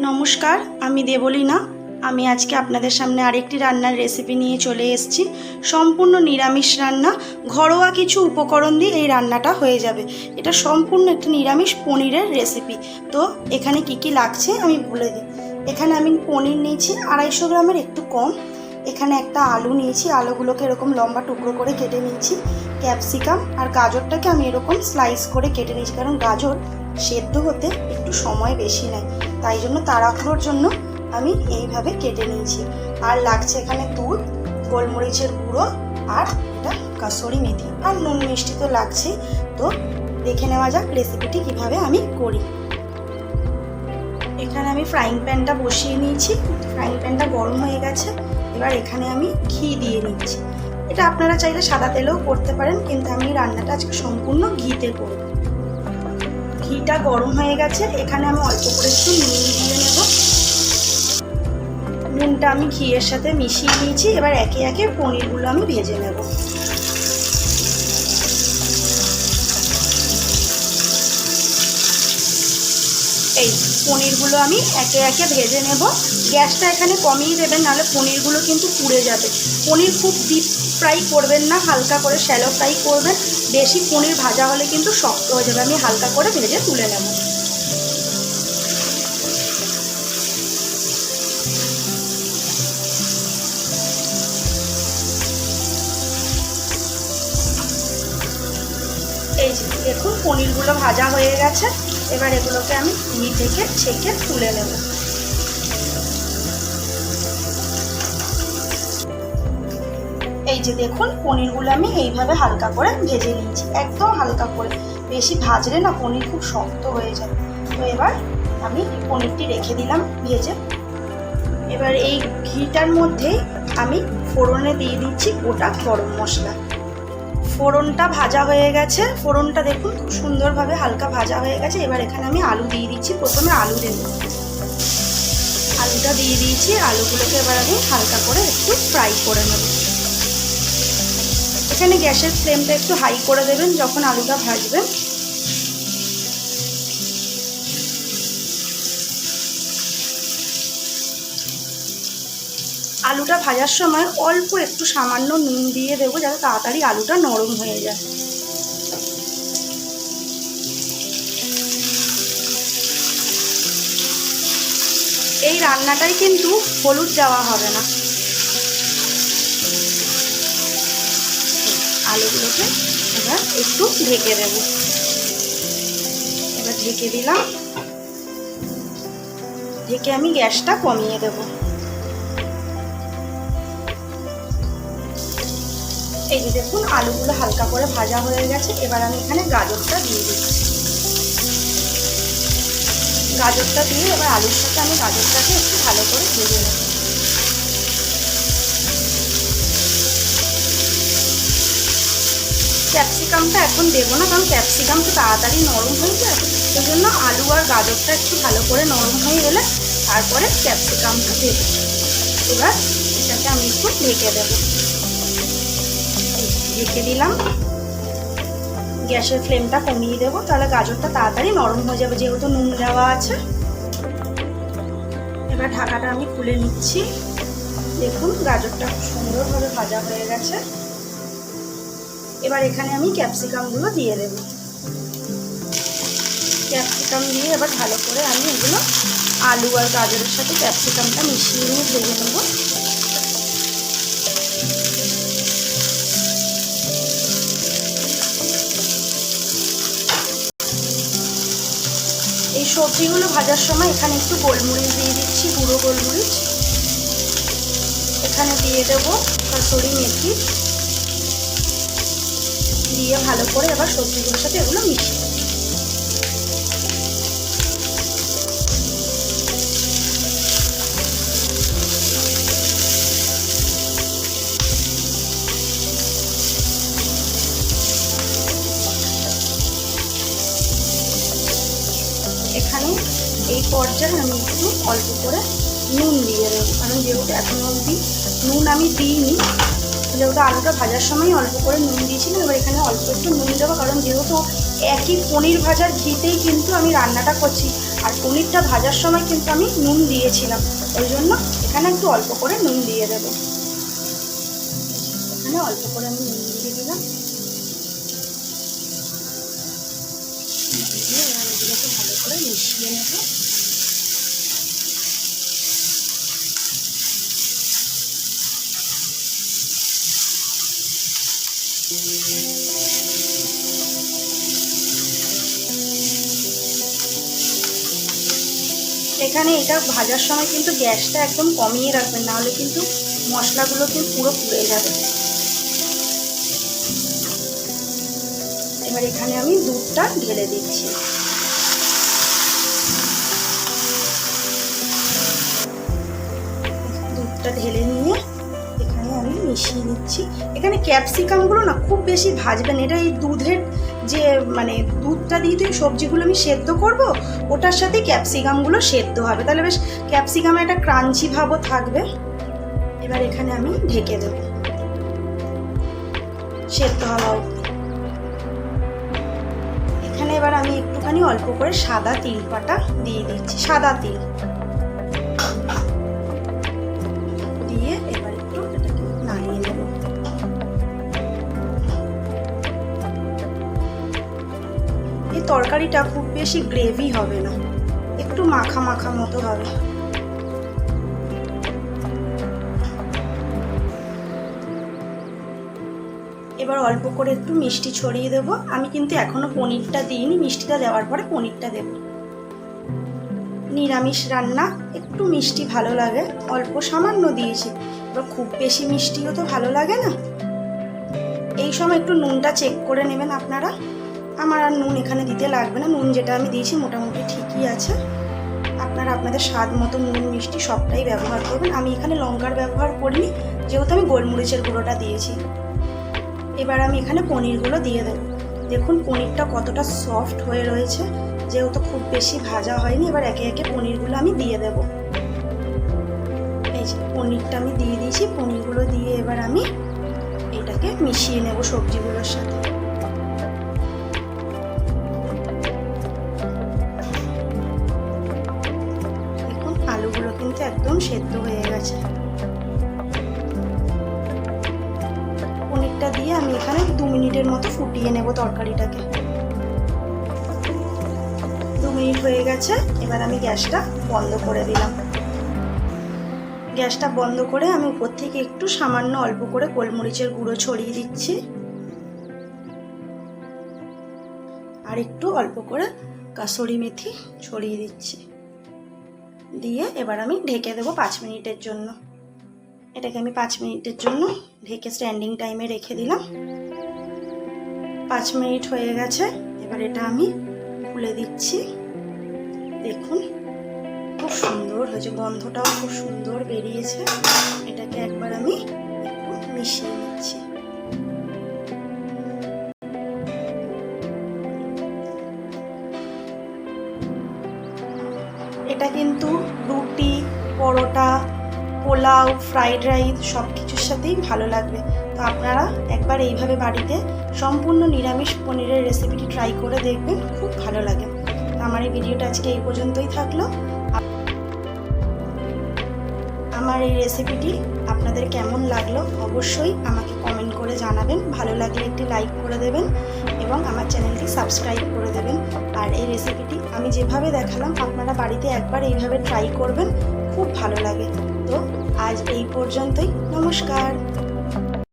নমস্কার, আমি দেবলীনা। আমি আজকে আপনাদের সামনে আরেকটি রান্নার রেসিপি নিয়ে চলে এসেছি। সম্পূর্ণ নিরামিষ রান্না, ঘরোয়া কিছু উপকরণ দিয়ে এই রান্নাটা হয়ে যাবে। এটা সম্পূর্ণ একটা নিরামিষ পনিরের রেসিপি। তো এখানে কি কি লাগছে আমি বলে দিই। এখানে আমি পনির নিয়েছি 250 গ্রামের একটু কম। এখানে একটা আলু নিয়েছি, আলুগুলোকে এরকম লম্বা টুকরো করে কেটে নিয়েছি। ক্যাপসিকাম আর গাজরটাকে আমি এরকম স্লাইস করে কেটে নিয়েছি, কারণ গাজর সেদ্ধ হতে একটু সময় বেশি নেয়, তাই জন্য তাড়াহুড়োর জন্য আমি এইভাবে কেটে নিয়েছি। আর লাগছে এখানে দুধ, গোলমরিচের গুঁড়ো, আর এটা কাসুরি মেথি, আর নুন মিষ্টি তো লাগছেই। তো দেখে নেওয়া যাক রেসিপিটি কিভাবে আমি করি। এখানে আমি ফ্রাইং প্যানটা বসিয়ে নিয়েছি। ফ্রাইং প্যানটা গরম হয়ে গেছে। এবার এখানে আমি ঘি দিয়ে নিচ্ছি। এটা আপনারা চাইলে সাদা তেলেও করতে পারেন, কিন্তু আমি রান্নাটা আজকে সম্পূর্ণ ঘিতে করব। ঘিটা গরম হয়ে গেছে। এখানে আমি অল্প করে একটু নুন দিয়ে নেব। নুনটা আমি ঘিয়ের সাথে মিশিয়ে নিয়েছি। এবার একে একে পনিরগুলো আমি ভেজে নেব। এই পনিরগুলো আমি একে একে ভেজে নেব। গ্যাসটা এখানে কমিয়ে দেবেন, নাহলে পনিরগুলো কিন্তু পুড়ে যাবে। পনির খুব ডিপ ফ্রাই করবেন না, হালকা করে শ্যালো ফ্রাই করবেন। বেশি পনির ভাজা হলে কিন্তু শক্ত হয়ে যাবে। আমি হালকা করে ভেজে তুলে নেব। এই যে দেখুন, পনিরগুলো ভাজা হয়ে গেছে। এবার এগুলোকে আমি ঘি থেকে ছেঁকে তুলে নেব। এই যে দেখুন, পনিরগুলো আমি এইভাবে হালকা করে ভেজে নিয়েছি, একদম হালকা করে। বেশি ভাজলে না পনির খুব শক্ত হয়ে যায়। তো এবার আমি পনিরটি রেখে দিলাম ভেজে। এবার এই ঘিটার মধ্যেই আমি ফোড়নে দিয়ে দিচ্ছি গোটা গরম মশলা। ফোড়নটা ভাজা হয়ে গেছে। ফোড়নটা দেখুন খুব সুন্দরভাবে হালকা ভাজা হয়ে গেছে। এবার এখানে আমি আলু দিয়ে দিচ্ছি। প্রথমে আলু দেব। আলুটা দিয়ে দিয়েছি। আলুগুলোকে এবার আমি হালকা করে একটু ফ্রাই করে নেব। এখানে গ্যাসের ফ্লেমটা একটু হাই করে দেবেন যখন আলুটা ভাজবেন। আলুটা ভাজার সময় অল্প একটু সামান্য নুন দিয়ে দেবো, যাতে তাড়াতাড়ি আলুটা নরম হয়ে যায়। এই রান্নাটায় কিন্তু হলুদ দেওয়া হবে না। আলুগুলোকে এবার একটু ঢেকে দেব। এবার ঢেকে দিলাম। ঢেকে আমি গ্যাসটা কমিয়ে দেব। এই যে দেখুন, আলুগুলো হালকা করে ভাজা হয়ে গেছে। এবার আমি এখানে গাজরটা দিয়ে দিচ্ছি। গাজরটা দিয়ে এবার আলুর সাথে আমি গাজরটাকে একটু ভালো করে ভেজে নেব। ক্যাপসিকামটা এখন দেবো না, কারণ ক্যাপসিকাম তো তাড়াতাড়ি নরম হয়ে যায়। সেই জন্য আলু আর গাজরটা একটু ভালো করে নরম হয়ে গেলে তারপরে ক্যাপসিকামটা দেবো। এবার এটাকে আমি একটু ঢেকে দেবো। ঢেকে দিলাম। গ্যাসের ফ্লেমটা কমিয়ে দেবো, তাহলে গাজরটা তাড়াতাড়ি নরম হয়ে যাবে, যেহেতু নুন দেওয়া আছে। এবার ঢাকাটা আমি খুলে নিচ্ছি। দেখুন, গাজরটা খুব সুন্দরভাবে ভাজা হয়ে গেছে। এবার এখানে আমি ক্যাপসিকামগুলো দিয়ে দেব। ক্যাপসিকাম দিয়ে এবার ভালো করে আমি এগুলো আলু আর গাজরের সাথে ক্যাপসিকামটা মিশিয়ে নিয়ে ভেজে নেব। এই সবজিগুলো ভাজার সময় এখানে একটু গোলমরিচ দিয়ে দিচ্ছি, গুঁড়ো গোলমরিচ। এখানে দিয়ে দেব কাসুরি মেথি। দিয়ে ভালো করে এবার সবজিগুলোর সাথে এগুলো মিশিয়ে দেব। এখানে এই পর্যায়ে আমি একটু অল্প করে নুন দিয়ে দেবো, কারণ যেহেতু এখনো অবধি নুন আমি দিইনি, যেহেতু আলুটা ভাজার সময় অল্প করে নুন দিয়েছিলাম। এবার এখানে অল্প একটু নুন দেবো, কারণ যেহেতু একই পনির ভাজার ঘিতেই কিন্তু আমি রান্নাটা করছি, আর পনিরটা ভাজার সময় কিন্তু আমি নুন দিয়েছিলাম, ওই জন্য এখানে একটু অল্প করে নুন দিয়ে দেবো। এখানে অল্প করে আমি নুন দিয়ে দিলাম। দিয়ে এবার এগুলোকে ভালো করে মিশিয়ে নেব। এখানে এটা ভাজার সময় কিন্তু গ্যাসটা একদম কমিয়ে রাখবেন, নাহলে কিন্তু মশলাগুলো কিন্তু পুরো পুড়ে যাবে। এবার এখানে আমি দুধটা ঢেলে দিচ্ছি। দুধটা ঢেলে নিয়ে এখানে আমি মিশিয়ে নিচ্ছি। এখানে ক্যাপসিকামগুলো না খুব বেশি ভাজবেন, এটা এই দুধের যে মানে দুধটা দিয়ে তো সবজিগুলো আমি সেদ্ধ করব, ওটার সাথে ক্যাপসিকামগুলো সেদ্ধ হবে, তাহলে বেশ ক্যাপসিকামে একটা ক্রাঞ্চি ভাবও থাকবে। এবার এখানে আমি ঢেকে দেব সেদ্ধ হওয়া অবধি। এখানে এবার আমি একটুখানি অল্প করে সাদা তিল পাতা দিয়ে দিচ্ছি, সাদা তিল দিয়ে এবার একটু এটাকে নাড়িয়ে নেব। এই তরকারিটা খুব বেশি গ্রেভি হবে না, একটু মাখা মাখা মতো হবে। এবার অল্প করে একটু মিষ্টি ছড়িয়ে দেব। আমি কিন্তু এখনো পনিরটা দিইনি, মিষ্টিটা দেওয়ার পরে পনিরটা দেব। নিরামিষ রান্না একটু মিষ্টি ভালো লাগে, অল্প সামান্য দিয়েছি, এবার খুব বেশি মিষ্টিও তো ভালো লাগে না। এই সময় একটু নুনটা চেক করে নেবেন আপনারা। আমার আর নুন এখানে দিতে লাগবে না, নুন যেটা আমি দিয়েছি মোটামুটি ঠিকই আছে। আপনারা আপনাদের স্বাদ মতো নুন মিষ্টি সবটাই ব্যবহার করবেন। আমি এখানে লঙ্কার ব্যবহার করিনি, যেহেতু আমি গোলমরিচের গুঁড়োটা দিয়েছি। এবার আমি এখানে পনিরগুলো দিয়ে দেবো। দেখুন পনিরটা কতটা সফট হয়ে রয়েছে, যেহেতু খুব বেশি ভাজা হয়নি। এবার একে একে পনিরগুলো আমি দিয়ে দেব। এই যে পনিরটা আমি দিয়ে দিয়েছি, পনিরগুলো দিয়ে এবার আমি এটাকে মিশিয়ে নেব সবজিগুলোর সাথে। দেখুন আলুগুলো কিন্তু একদম সেদ্ধ হয়ে গেছে। পনিরটা দিয়ে আমি এখানে 2 মিনিটের মতো ফুটিয়ে নেব তরকারিটাকে। 2 মিনিট হয়ে গেছে, এবার আমি গ্যাসটা বন্ধ করে দিলাম। গ্যাসটা বন্ধ করে আমি উপর থেকে একটু সামান্য অল্প করে গোলমরিচের গুঁড়ো ছড়িয়ে দিচ্ছি, আর একটু অল্প করে কাসুরি মেথি ছড়িয়ে দিচ্ছি। দিয়ে এবার আমি ঢেকে দেবো 5 মিনিটের জন্য। এটাকে আমি 5 মিনিটের জন্য ঢেকে স্ট্যান্ডিং টাইমে রেখে দিলাম। 5 মিনিট হয়ে গেছে, এবার এটা আমি খুলে দিচ্ছি। দেখুন খুব সুন্দর হয়েছে, গন্ধটাও খুব সুন্দর বেরিয়েছে। এটাকে একবার আমি একটু মিশিয়ে নিচ্ছি। এটা কিন্তু রুটি, পরোটা, পোলাও, ফ্রাইড রাইস সব কিছুর সাথেই ভালো লাগবে। তো আপনারা একবার এইভাবে বাড়িতে সম্পূর্ণ নিরামিষ পনিরের রেসিপিটি ট্রাই করে দেখবেন, খুব ভালো লাগে। তো আমার এই ভিডিওটা আজকে এই পর্যন্তই থাকলো। আমার এই রেসিপিটি আপনাদের কেমন লাগলো অবশ্যই আমাকে কমেন্ট করে জানাবেন। ভালো লাগলে একটি লাইক করে দেবেন এবং আমার চ্যানেলটি সাবস্ক্রাইব করে দেবেন। আর এই রেসিপিটি আমি যেভাবে দেখালাম আপনারা বাড়িতে একবার এইভাবে ট্রাই করবেন, খুব ভালো লাগে। তো আজ এই পর্যন্তই, নমস্কার।